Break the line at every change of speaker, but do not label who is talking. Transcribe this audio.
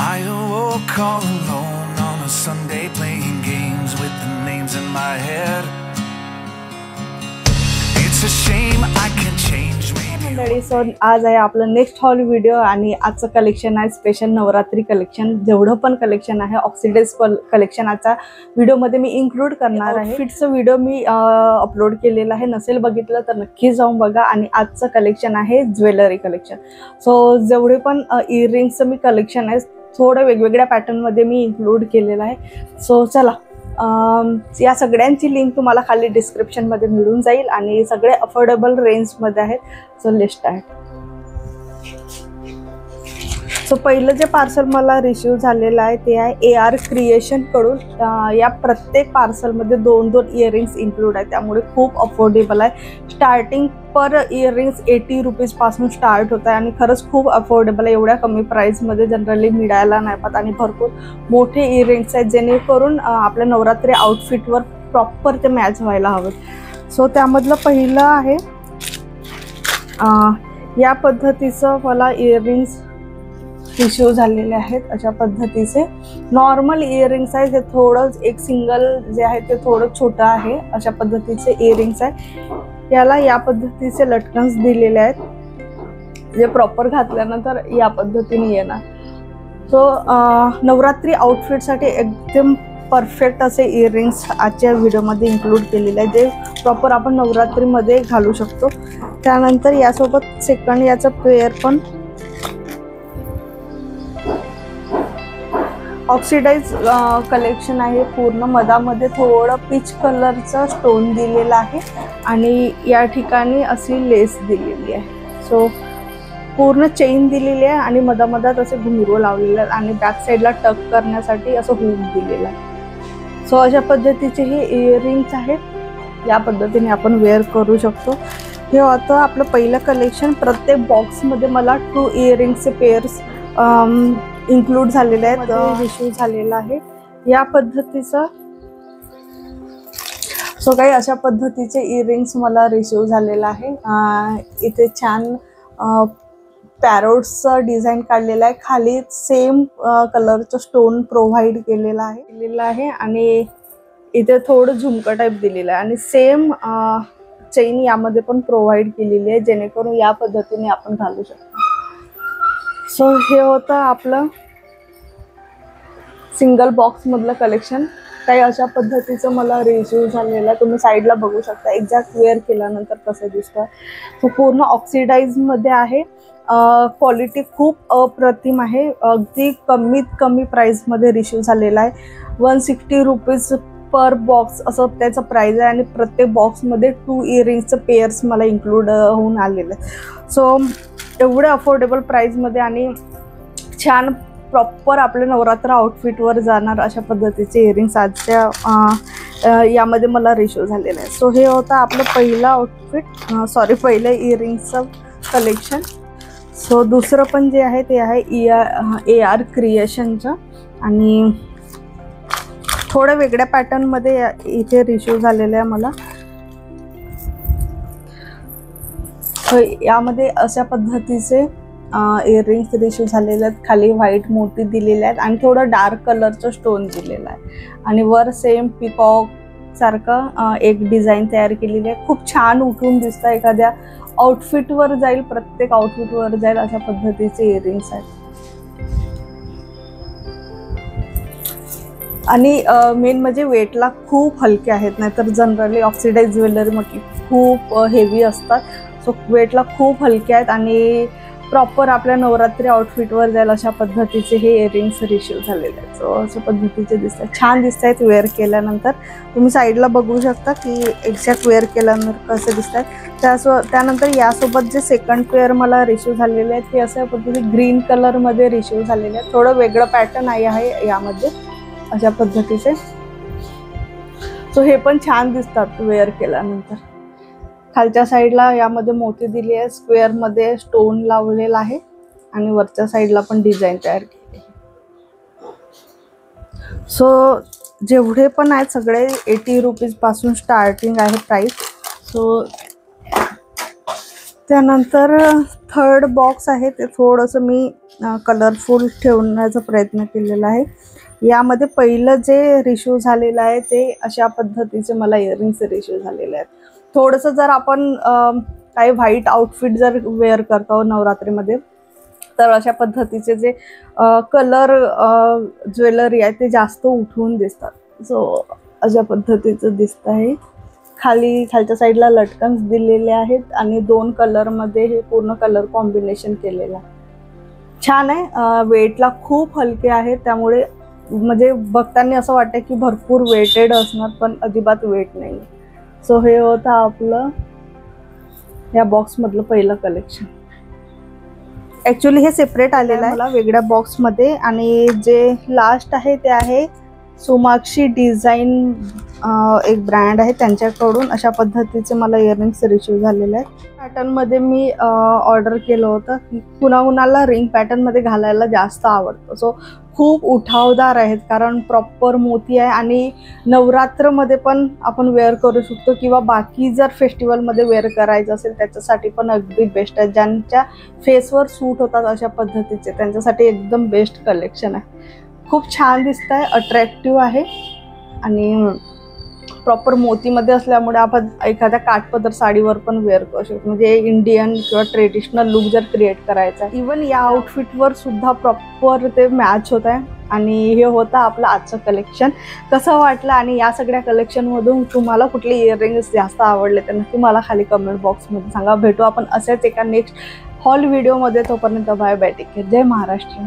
I awoke all alone on a Sunday playing games with the names in my head. It's a shame I can't change maybe.
So आज आहे आपलं next hall video आणि आजचं collection आहे special Navratri collection. जेवढं पण collection आहे oxidise collection आजच्या व्हिडिओमध्ये मी इन्क्लूड करणार आहे. फिटचं व्हिडिओ मी अपलोड केलेला आहे, नसेल बघितलं तर नक्की जाऊन बघा. आणि आजचं कलेक्शन आहे ज्वेलरी कलेक्शन. सो जेवढे पण इयरिंग्सचं मी कलेक्शन आहे थोडं वेगवेगळ्या पॅटर्नमध्ये मी इन्क्लूड केलेलं आहे. सो चला या सगळ्यांची लिंक तुम्हाला खाली डिस्क्रिप्शनमध्ये मिळून जाईल आणि सगळे अफोर्डेबल रेंजमध्ये आहेत. सो लिस्ट आहे. सो पहिलं जे पार्सल मला रिसीव झालेलं आहे ते आहे AR क्रिएशन कडून. या प्रत्येक पार्सलमध्ये 2-2 इयरिंग्स इन्क्लूड आहे, त्यामुळे खूप अफोर्डेबल आहे. स्टार्टिंग पर इयरिंग्स 80 रुपीज पासून स्टार्ट होत आहे आणि खरंच खूप अफोर्डेबल आहे. एवढ्या कमी प्राईसमध्ये जनरली मिळायला नाही पाहत आणि भरपूर मोठे इयरिंग्स आहेत जेणेकरून आपल्या नवरात्री आउटफिटवर प्रॉपर ते मॅच व्हायला हवेत. सो त्यामधलं पहिलं आहे या पद्धतीचं मला इयरिंग्स रिसीव झालेले आहेत. अशा पद्धतीचे नॉर्मल इयरिंग्स आहेत. हे थोडं एक सिंगल जे आहे ते थोडं छोटं आहे. अशा पद्धतीचे इयरिंग्स आहे. याला या पद्धतीचे लटकन्स दिलेले आहेत जे प्रॉपर घातल्यानंतर या पद्धतीने येणार. सो नवरात्री आउटफिटसाठी एकदम परफेक्ट असे इयरिंग्स आजच्या व्हिडिओमध्ये इन्क्लूड केलेले आहे जे प्रॉपर आपण नवरात्रीमध्ये घालू शकतो. त्यानंतर यासोबत सेकंड याचं पेअर पण ऑक्सिडाइज कलेक्शन आहे. पूर्ण मधामध्ये थोडं पीच कलरचा स्टोन दिलेला आहे आणि या ठिकाणी अशी लेस दिलेली आहे. सो पूर्ण चेन दिलेली आहे आणि मधामधात असे घुंगरू लावलेले आहेत आणि बॅक साईडला टक करण्यासाठी असं हुक दिलेलं आहे. सो अशा पद्धतीचे हे इयरिंग्स आहेत. या पद्धतीने आपण वेअर करू शकतो. हे होतं आपलं पहिलं कलेक्शन. प्रत्येक बॉक्समध्ये मला 2 इयरिंग्सचे पेअर्स इन्क्लूड झालेले आहेत. रिसीव झालेला आहे या पद्धतीचं. सो काही अशा पद्धतीचे इयरिंग्स मला रिसीव झालेला आहे. इथे छान पॅरोट्सचं डिझाईन काढलेलं आहे. खाली सेम कलरचं स्टोन प्रोव्हाइड केलेलं आहे आणि इथे थोडं झुमका टाईप दिलेलं आहे आणि सेम चेन यामध्ये पण प्रोव्हाइड केलेली आहे जेणेकरून या पद्धतीने आपण घालू शकतो. सो हे होतं आपलं सिंगल बॉक्समधलं कलेक्शन. काही अशा पद्धतीचं मला रिसीव झालेलं आहे. तुम्ही साईडला बघू शकता एक्झॅक्ट वेअर केल्यानंतर कसं दिसतं. तो पूर्ण ऑक्सिडाइजमध्ये आहे. क्वालिटी खूप अप्रतिम आहे. अगदी कमीत कमी प्राईसमध्ये रिसीव झालेला आहे. 160 रुपीज पर बॉक्स असं त्याचं प्राईज आहे आणि प्रत्येक बॉक्समध्ये 2 इयरिंग्सचं पेअर्स मला इन्क्लूड होऊन आलेलं आहे. सो एवढ्या अफोर्डेबल प्राईजमध्ये आणि छान प्रॉपर आपल्या नवरात्र आउटफिटवर जाणार अशा पद्धतीचे इयरिंग्स आजच्या यामध्ये मला रिसीव झालेलं आहे. सो हे होतं आपलं पहिलं आउटफिट पहिलं इयरिंग्सचं कलेक्शन. सो दुसरं पण जे आहे ते आहे AR क्रिएशनचं आणि थोड्या वेगळ्या पॅटर्नमध्ये इथे रिसीव झालेलं आहे मला. यामध्ये अशा पद्धतीचे इयरिंग्स रिसीव झालेले आहेत. खाली व्हाईट मोती दिलेले आहेत आणि थोडं डार्क कलरचं स्टोन दिलेलं आहे आणि वर सेम पिकॉक सारखं एक डिझाईन तयार केलेली आहे. खूप छान उठून दिसतं. एखाद्या आउटफिटवर जाईल, प्रत्येक आउटफिटवर जाईल अशा पद्धतीचे इयरिंग्स आहेत. आणि मेन म्हणजे वेटला खूप हलके आहेत. नाहीतर जनरली ऑक्सिडाइज ज्वेलरी म्हटली खूप हेवी असतात. सो वेटला खूप हलके आहेत आणि प्रॉपर आपल्या नवरात्री आउटफिटवर जाईल अशा पद्धतीचे हे इयरिंग्स रिसीव झालेले आहेत. सो अशा पद्धतीचे दिसतात, छान दिसत आहेत वेअर केल्यानंतर. तुम्ही साईडला बघू शकता की एक्झॅक्ट वेअर केल्यानंतर कसे दिसतात. त्यानंतर यासोबत जे सेकंड पेअर मला रिसीव झालेले आहेत ते अशा पद्धतीने ग्रीन कलरमध्ये रिसीव झालेले आहेत. थोडं वेगळं पॅटर्न आहे यामध्ये अशा पद्धतीचे. सो हे पण छान दिसतात वेअर केल्यानंतर. खालच्या साईडला यामध्ये मोती दिली आहे, स्क्वेअरमध्ये स्टोन लावलेला आहे आणि वरच्या साईडला पण डिझाईन तयार केली आहे. सो जेवढे पण आहेत सगळे 80 रुपीज पासून स्टार्टिंग आहे प्राइस. सो त्यानंतर थर्ड बॉक्स आहे ते थोडंसं मी कलरफुल ठेवण्याचा प्रयत्न केलेला आहे. यामध्ये पहिलं जे रिशू झालेलं आहे ते अशा पद्धतीचे मला इयरिंग्स रिशू झालेले आहेत. थोडंसं जर आपण काही व्हाईट आउटफिट जर वेअर करतो नवरात्रीमध्ये तर अशा पद्धतीचे जे कलर ज्वेलरी आहे ते जास्त उठून दिसतात. सो अशा पद्धतीचं दिसत आहे. खालच्या साईडला लटकन्स दिलेले आहेत आणि 2 कलरमध्ये हे पूर्ण कलर कॉम्बिनेशन केलेलं आहे. छान आहे. वेटला खूप हलके आहे त्यामुळे म्हणजे बघताना असं वाटतं की भरपूर वेटेड असणार पण अजिबात वेट नाही. सो हे होतं आपलं या बॉक्समधलं पहिलं कलेक्शन. ॲक्च्युली हे सेपरेट आलेलं आहे मला वेगळ्या बॉक्समध्ये. आणि जे लास्ट आहे ते आहे सोमाक्षी डिझाईन एक ब्रँड आहे त्यांच्याकडून अशा पद्धतीचे मला इयरिंग्स रिसीव झालेले आहेत. पॅटर्नमध्ये मी ऑर्डर केलं होतं. कुणाकुणाला रिंग पॅटर्नमध्ये घालायला जास्त आवडतं. सो खूप उठावदार आहेत कारण प्रॉपर मोती आहे आणि नवरात्रमध्ये पण आपण वेअर करू शकतो किंवा बाकी जर फेस्टिवलमध्ये वेअर करायचं असेल त्याच्यासाठी पण अगदी बेस्ट आहे. ज्यांच्या फेसवर सूट होतात अशा पद्धतीचे त्यांच्यासाठी एकदम बेस्ट कलेक्शन आहे. खूप छान दिसत आहे, अट्रॅक्टिव्ह आहे आणि प्रॉपर मोतीमध्ये असल्यामुळे आपण एखाद्या काठपदर साडीवर पण वेअर करू शकतो. म्हणजे इंडियन किंवा ट्रेडिशनल लुक जर क्रिएट करायचा आहे इवन या आउटफिटवर सुद्धा प्रॉपर ते मॅच होत आहे. आणि हे होतं आपलं आजचं कलेक्शन. कसं वाटलं आणि या सगळ्या कलेक्शनमधून तुम्हाला कुठले इयरिंग्स जास्त आवडले तर नक्की मला खाली कमेंट बॉक्समध्ये सांगा. भेटू आपण असेच एका नेक्स्ट हॉल व्हिडिओमध्ये. तोपर्यंत बाय बाय, टेक केअर. जय महाराष्ट्र.